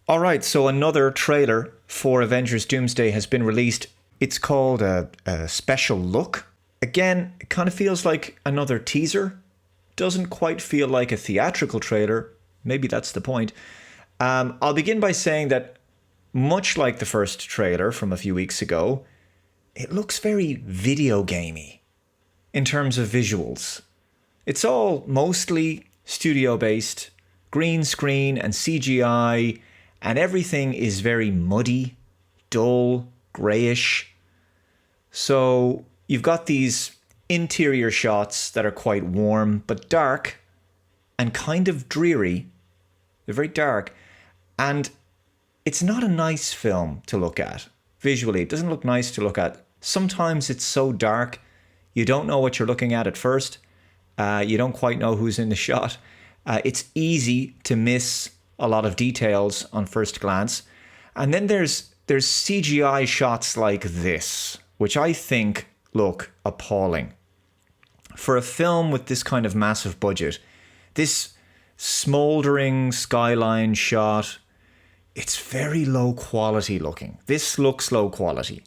Alright, so another trailer for Avengers Doomsday has been released. It's called a Special Look. Again, it kind of feels like another teaser. Doesn't quite feel like a theatrical trailer. Maybe that's the point. I'll begin by saying that, much like the first trailer from a few weeks ago, it looks very video gamey in terms of visuals. It's all mostly studio-based, green screen and CGI, and everything is very muddy, dull, greyish. So you've got these interior shots that are quite warm but dark and kind of dreary. They're very dark. And it's not a nice film to look at. Visually, it doesn't look nice to look at. Sometimes it's so dark, you don't know what you're looking at first. You don't quite know who's in the shot. It's easy to miss a lot of details on first glance. And then there's CGI shots like this, which I think look appalling. For a film with this kind of massive budget, this smouldering skyline shot, it's very low quality looking. This looks low quality.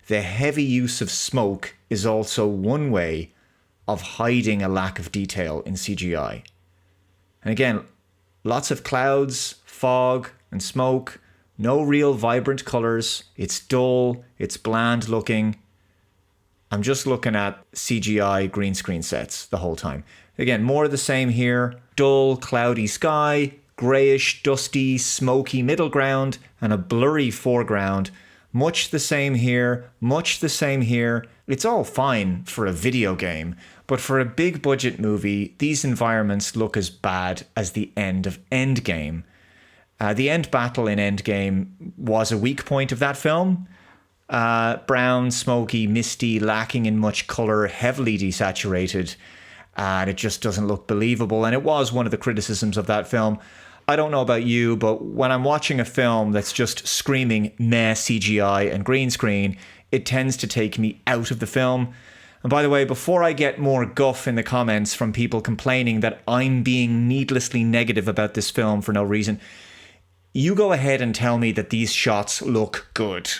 The heavy use of smoke is also one way of hiding a lack of detail in CGI. And again, lots of clouds, fog, and smoke. No real vibrant colours. It's dull. It's bland looking. I'm just looking at CGI green screen sets the whole time. Again, more of the same here. Dull, cloudy sky, greyish, dusty, smoky middle ground, and a blurry foreground. Much the same here. Much the same here. It's all fine for a video game, but for a big budget movie, these environments look as bad as the end of Endgame. The end battle in Endgame was a weak point of that film. Brown, smoky, misty, lacking in much colour, heavily desaturated, and it just doesn't look believable. And it was one of the criticisms of that film. I don't know about you, but when I'm watching a film that's just screaming meh CGI and green screen, it tends to take me out of the film. And by the way, before I get more guff in the comments from people complaining that I'm being needlessly negative about this film for no reason, you go ahead and tell me that these shots look good.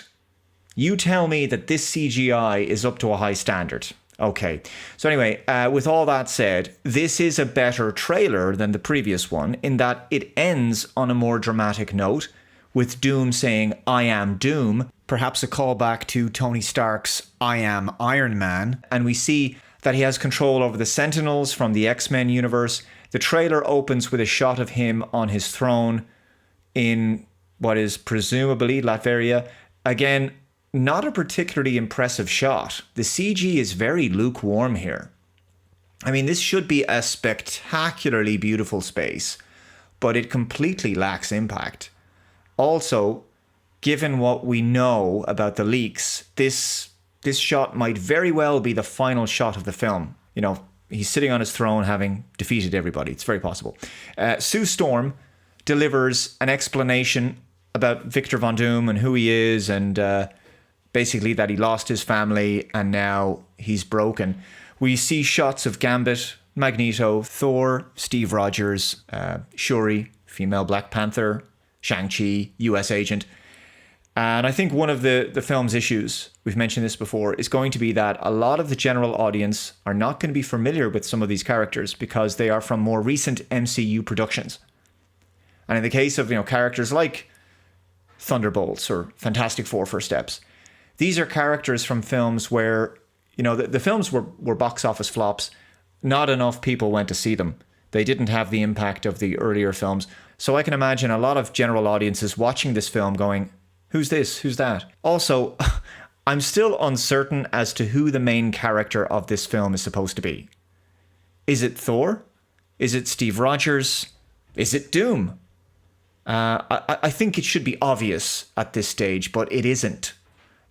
You tell me that this CGI is up to a high standard. Okay. So anyway, with all that said, this is a better trailer than the previous one in that it ends on a more dramatic note with Doom saying, "I am Doom," perhaps a callback to Tony Stark's "I am Iron Man." And we see that he has control over the Sentinels from the X-Men universe. The trailer opens with a shot of him on his throne in what is presumably Latveria. Again, not a particularly impressive shot. The CG is very lukewarm here. I mean, this should be a spectacularly beautiful space, but it completely lacks impact. Also, given what we know about the leaks, this shot might very well be the final shot of the film. You know, he's sitting on his throne having defeated everybody. It's very possible. Sue Storm delivers an explanation about Victor Von Doom and who he is, and basically that he lost his family and now he's broken. We see shots of Gambit, Magneto, Thor, Steve Rogers, Shuri, female Black Panther, Shang-Chi, US agent. And I think one of the film's issues, we've mentioned this before, is going to be that a lot of the general audience are not going to be familiar with some of these characters because they are from more recent MCU productions. And in the case of, characters like Thunderbolts or Fantastic Four First Steps, these are characters from films where, the films were box office flops. Not enough people went to see them. They didn't have the impact of the earlier films. So I can imagine a lot of general audiences watching this film going, who's this? Who's that? Also, I'm still uncertain as to who the main character of this film is supposed to be. Is it Thor? Is it Steve Rogers? Is it Doom? I think it should be obvious at this stage, but it isn't.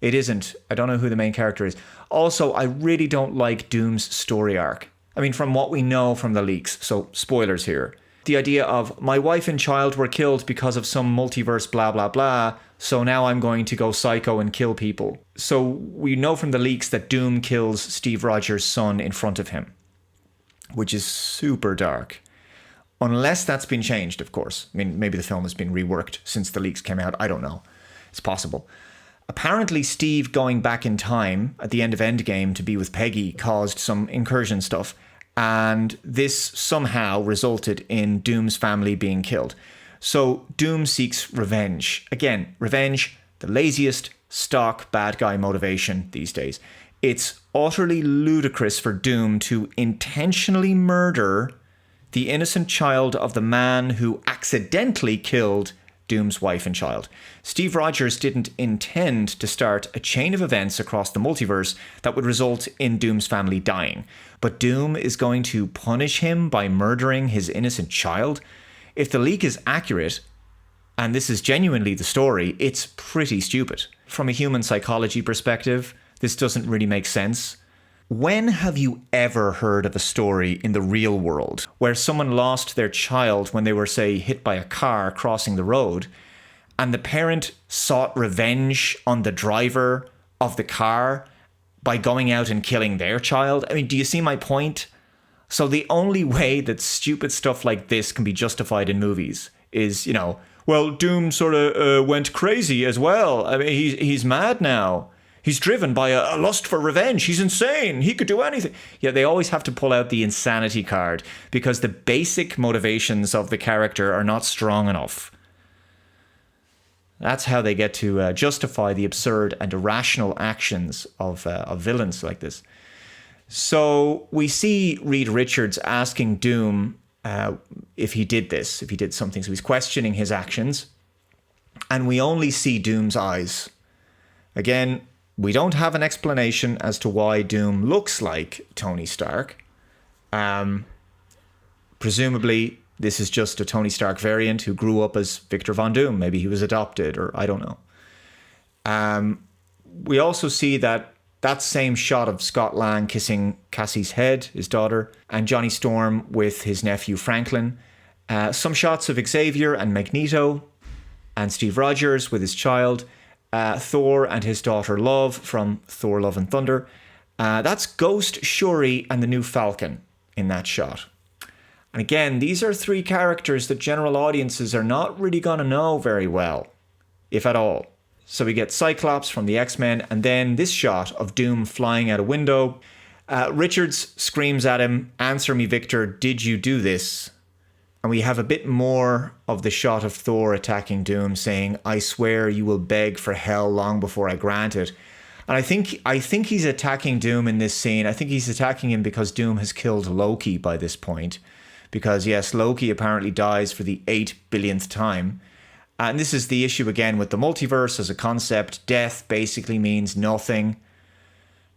It isn't. I don't know who the main character is. Also, I really don't like Doom's story arc. I mean, from what we know from the leaks, so spoilers here. The idea of, my wife and child were killed because of some multiverse blah blah blah, so now I'm going to go psycho and kill people. So we know from the leaks that Doom kills Steve Rogers' son in front of him, which is super dark. Unless that's been changed, of course. I mean, maybe the film has been reworked since the leaks came out. I don't know. It's possible. Apparently, Steve going back in time at the end of Endgame to be with Peggy caused some incursion stuff. And this somehow resulted in Doom's family being killed. So Doom seeks revenge. Again, revenge, the laziest stock bad guy motivation these days. It's utterly ludicrous for Doom to intentionally murder the innocent child of the man who accidentally killed Doom's wife and child. Steve Rogers didn't intend to start a chain of events across the multiverse that would result in Doom's family dying. But Doom is going to punish him by murdering his innocent child? If the leak is accurate, and this is genuinely the story, it's pretty stupid. From a human psychology perspective, this doesn't really make sense. When have you ever heard of a story in the real world where someone lost their child when they were, say, hit by a car crossing the road, and the parent sought revenge on the driver of the car by going out and killing their child? I mean, do you see my point? So the only way that stupid stuff like this can be justified in movies is, well, Doom sort of went crazy as well. I mean, he's mad now. He's driven by a lust for revenge. He's insane. He could do anything. Yeah, they always have to pull out the insanity card because the basic motivations of the character are not strong enough. That's how they get to justify the absurd and irrational actions of villains like this. So we see Reed Richards asking Doom if he did this, if he did something. So he's questioning his actions. And we only see Doom's eyes. Again, we don't have an explanation as to why Doom looks like Tony Stark. Presumably, this is just a Tony Stark variant who grew up as Victor Von Doom. Maybe he was adopted, or I don't know. We also see that same shot of Scott Lang kissing Cassie's head, his daughter, and Johnny Storm with his nephew Franklin. Some shots of Xavier and Magneto, and Steve Rogers with his child. Thor and his daughter Love from Thor Love and Thunder. That's Ghost, Shuri, and the new Falcon in that shot. And again, these are three characters that general audiences are not really going to know very well, if at all. So we get Cyclops from the X-Men, and then this shot of Doom flying out a window. Richards screams at him, "Answer me, Victor, did you do this?" And we have a bit more of the shot of Thor attacking Doom saying, "I swear you will beg for hell long before I grant it." And I think he's attacking Doom in this scene. I think he's attacking him because Doom has killed Loki by this point. Because yes, Loki apparently dies for the 8 billionth time. And this is the issue again with the multiverse as a concept. Death basically means nothing.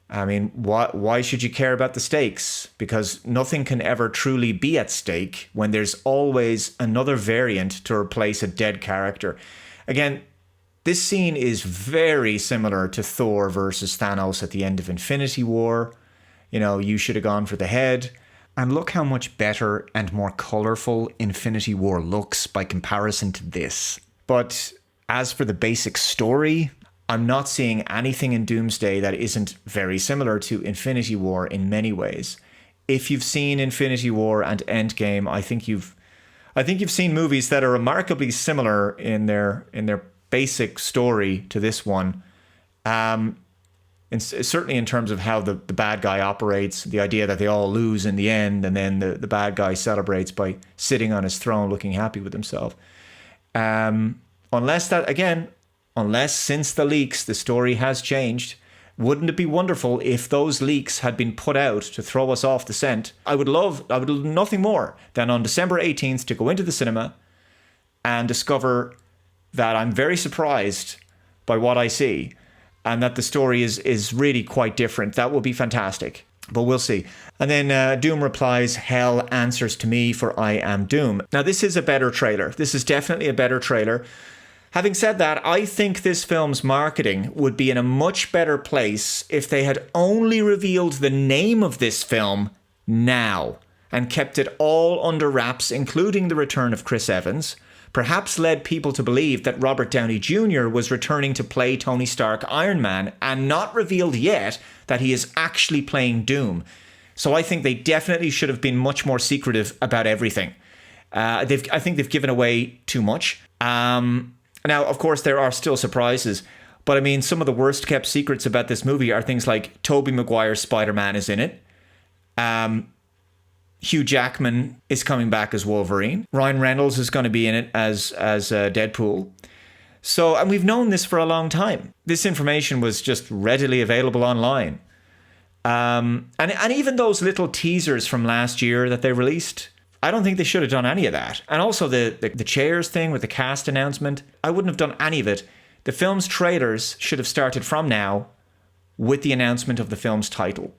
I mean, why should you care about the stakes? Because nothing can ever truly be at stake when there's always another variant to replace a dead character. Again, this scene is very similar to Thor versus Thanos at the end of Infinity War. You should have gone for the head. And look how much better and more colourful Infinity War looks by comparison to this. But as for the basic story, I'm not seeing anything in Doomsday that isn't very similar to Infinity War in many ways. If you've seen Infinity War and Endgame, I think you've seen movies that are remarkably similar in their basic story to this one. And certainly in terms of how the bad guy operates, the idea that they all lose in the end, and then the bad guy celebrates by sitting on his throne looking happy with himself. Unless since the leaks, the story has changed. Wouldn't it be wonderful if those leaks had been put out to throw us off the scent? I would love nothing more than on December 18th to go into the cinema and discover that I'm very surprised by what I see and that the story is really quite different. That would be fantastic. But we'll see. And then Doom replies, "Hell answers to me, for I am Doom." Now, this is a better trailer. This is definitely a better trailer. Having said that, I think this film's marketing would be in a much better place if they had only revealed the name of this film now and kept it all under wraps, including the return of Chris Evans. Perhaps led people to believe that Robert Downey Jr. was returning to play Tony Stark Iron Man and not revealed yet that he is actually playing Doom. So I think they definitely should have been much more secretive about everything. I think they've given away too much. Now, of course, there are still surprises. But I mean, some of the worst kept secrets about this movie are things like Tobey Maguire's Spider-Man is in it. Hugh Jackman is coming back as Wolverine. Ryan Reynolds is going to be in it as Deadpool. So, and we've known this for a long time. This information was just readily available online. And even those little teasers from last year that they released, I don't think they should have done any of that. And also the chairs thing with the cast announcement, I wouldn't have done any of it. The film's trailers should have started from now with the announcement of the film's title.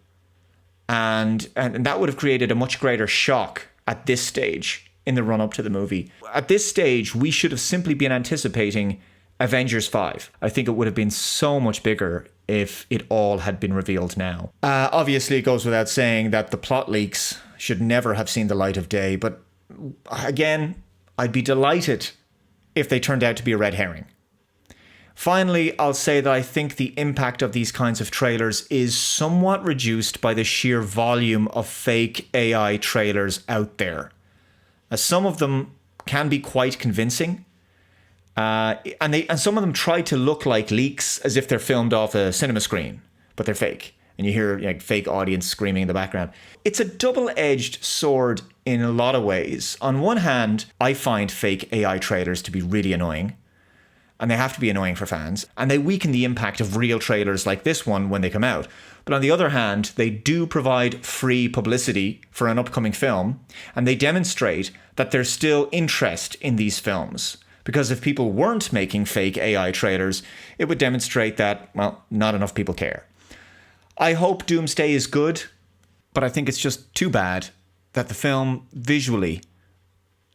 And that would have created a much greater shock at this stage in the run-up to the movie. At this stage, we should have simply been anticipating Avengers 5. I think it would have been so much bigger if it all had been revealed now. Obviously, it goes without saying that the plot leaks should never have seen the light of day. But again, I'd be delighted if they turned out to be a red herring. Finally, I'll say that I think the impact of these kinds of trailers is somewhat reduced by the sheer volume of fake AI trailers out there. Some of them can be quite convincing, and some of them try to look like leaks as if they're filmed off a cinema screen, but they're fake. And you hear fake audience screaming in the background. It's a double-edged sword in a lot of ways. On one hand, I find fake AI trailers to be really annoying. And they have to be annoying for fans. And they weaken the impact of real trailers like this one when they come out. But on the other hand, they do provide free publicity for an upcoming film. And they demonstrate that there's still interest in these films. Because if people weren't making fake AI trailers, it would demonstrate that, well, not enough people care. I hope Doomsday is good, but I think it's just too bad that the film visually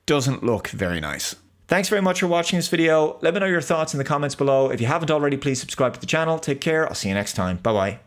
doesn't look very nice. Thanks very much for watching this video. Let me know your thoughts in the comments below. If you haven't already, please subscribe to the channel. Take care. I'll see you next time. Bye-bye.